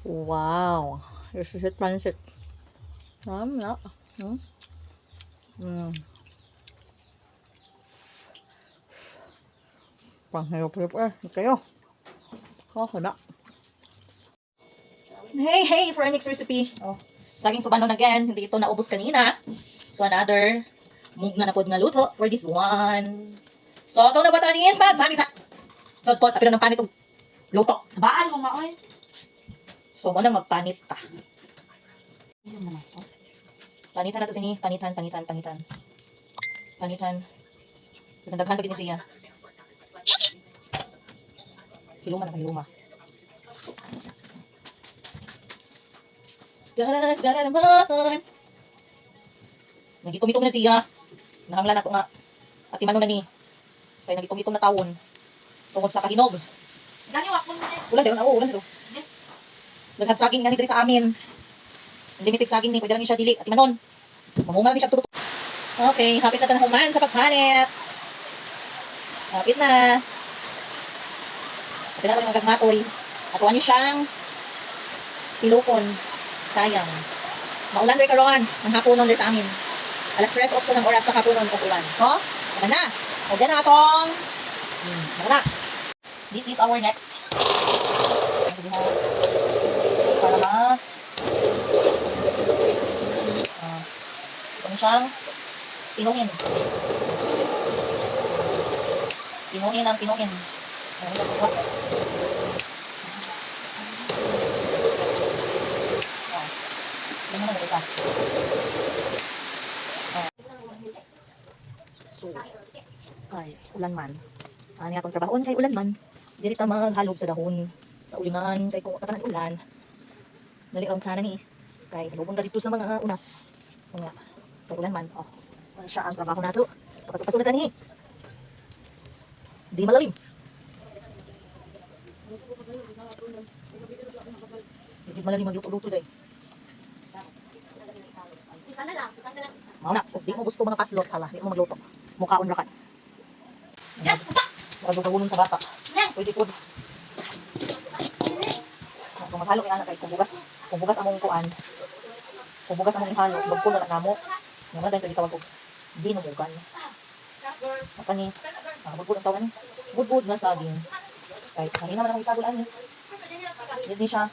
Wow. This is it, pancit. No. Hmm? Mm. Panghirap-hirap kayo. Na. Hey, for our next recipe. Oh, saging subanon again. Hindi ito naubos kanina. So, another mugna na pod nga luto for this one. So, ito na ba tanis? Magpanit ha. So, pot, apilo ng panit og luto. Baan mo maoy. So, mo na magpanit ta. Panitan na to sini. Panitan. Nagdaghan pa din siya. Hiluma. Sana naman. Nagitom-itom na siya. Nahanglan na to nga. At timano na ni. Kaya nagitom-itom na tawon. Tungod sa kahinog. Gani wak mo na. Ulan dito. Laghag saging nga ni diri sa amin. Unlimited saging ni. Pwede lang ni siya dili. At timanon. Mamunga ni siya tututo. Okay, hapit na tanong human sa pagpanit. Hapit na. Hapit na tayo magagmatoy. At huwan niyo siyang pilukon. Sayang. Maulan rin karon ng hapunon rin sa amin. Alas 3:08 ng oras sa hapunon kung ulan. So, naman na. Huwag na atong. Naman na. This is our next. Para ma. Ito na siyang pinuhin. Pinuhin. What's Tingnan mo isa. So, kay ulan man. Ani atong trabahon kay ulan man. Dili ta maghalog sa dahon sa ulingan kay kung katanan ulan. Dali ram sana ni kay halubon ra dito sa mga unas. Nga kay ulan man. Oh. Siya ang trabaho nato. Pasok-pasok na tani. Di malalim. Di malalim magluto-luto day. Mao na, di mo gusto mga paslot hala, di mo magluto. Mukhaon ra ka. Yes. Magdugawon sa bata. Pwede pod. Kung maghalo ni ana kay kubugas among kuan. Kubugas among ihalo, bagko na namo. Nga man dito tawag og binubugan. Kani, bagko ang tawag ni. Budbud na saging. Kay kanina man ang isagol ani. Hindi siya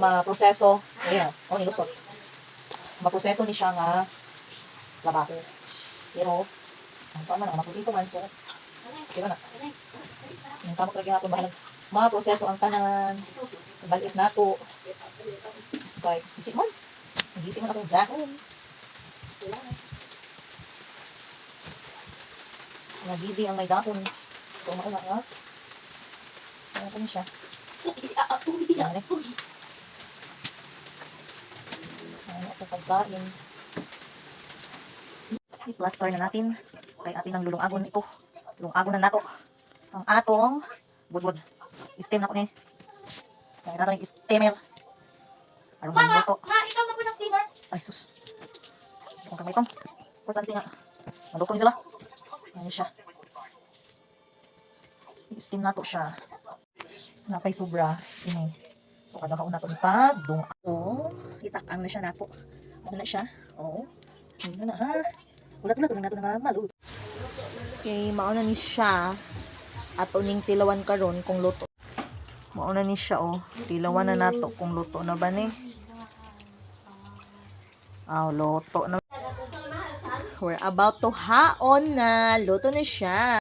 ma-proseso. Ayan, o nilusot. Ma-proseso ni siya nga trabaho. Pero, saan man ang maproseso man, so, pero na. Yung kamot lagi natin bahalag, ma-proseso ang tanan, balis nato. Kaya, isip man akong dahon. Busy ang may dahon. So, mauna nga. Ano ko niya siya? Ano ito pagkain. I-plaster na natin. Kaya atin ang lulungagon ito. Lulungagon na nato. Ang atong budbud. Steam na ko ni. Kaya nato yung steamer. Arong maluto. Ikaw na po ng steamer. Ay, sus. Kung kamay itong. Importante nga. Maluto ni sila. Ayan siya. I-steam nato siya. Napay sobra. Ini. So, kada kauna ito ni pagdung. Oh, itakang na siya nato. Ano na siya? Oh. Ano na ha? Ulat-ulat na nato na maluto. Okay, mauna ni siya. At uning tilawan karon kung luto. Mauna ni siya oh. Tilawan na nato kung luto na ba ni? Luto na. We're about to haon na. Luto na siya.